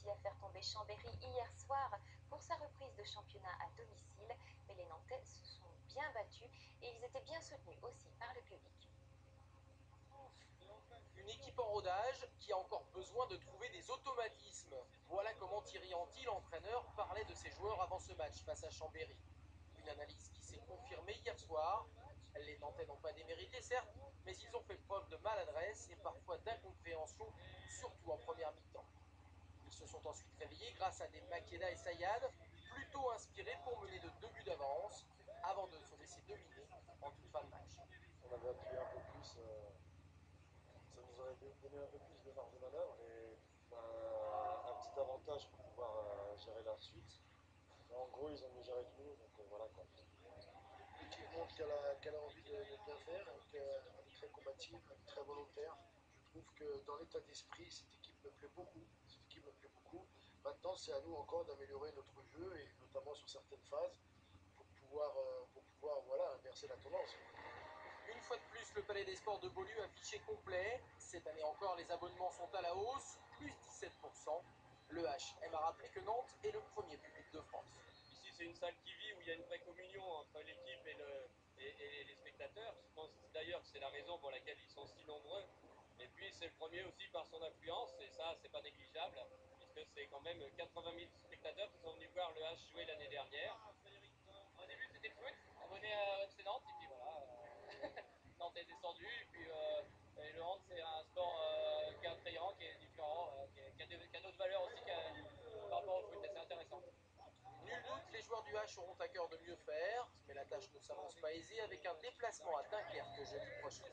réussi à faire tomber Chambéry hier soir pour sa reprise de championnat à domicile, mais les Nantais se sont bien battus et ils étaient bien soutenus aussi par le public. Une équipe en rodage qui a encore besoin de trouver des automatismes. Voilà comment Thierry Anty, l'entraîneur, parlait de ses joueurs avant ce match face à Chambéry. Une analyse qui s'est confirmée hier soir. Les Nantais n'ont pas démérité, certes, mais ils ont fait preuve de maladresse et parfois d'incompréhension, surtout en première mi-temps. Ils se sont ensuite réveillés grâce à des Makeda et Sayad, plutôt inspirés pour mener de 2 buts d'avance, avant de se laisser dominer en toute fin de match. On avait appuyé un peu plus, ça nous aurait donné un peu plus de marge de manœuvre et un petit avantage pour pouvoir gérer la suite. Mais en gros, ils ont mieux géré que nous, donc voilà quoi. L'équipe montre qu'elle a envie de bien faire, qu'elle est très combative, elle est très volontaire. Je trouve que dans l'état d'esprit, cette équipe me plaît beaucoup. Cette équipe me plaît beaucoup. Maintenant, c'est à nous encore d'améliorer notre jeu, et notamment sur certaines phases, pour pouvoir voilà, inverser la tendance. Une fois de plus, le Palais des Sports de Beaulieu affiché complet. Cette année encore, les abonnements sont à la hausse, plus 17%. Le H aime à rappeler que Nantes est le premier public de France. Ici, c'est une salle qui vit, où il y a une vraie communion entre l'équipe et les spectateurs. Je pense d'ailleurs que c'est la raison pour laquelle ils sont si nombreux. Et puis, c'est le premier aussi par son affluence, et ça, c'est pas négligeable, puisque c'est quand même 80 000 spectateurs qui sont venus voir le H jouer l'année dernière. Au début, c'était le foot. On venait à FC Nantes, et puis voilà. Nantes est descendu, et puis et le hand, c'est un sport qui est attrayant, qui est différent, qui a d'autres valeurs aussi par rapport au foot, et c'est intéressant. Nul doute, les joueurs du H auront à cœur de mieux faire, mais la tâche ne s'avance pas aisée avec un déplacement à Dunkerque jeudi prochain.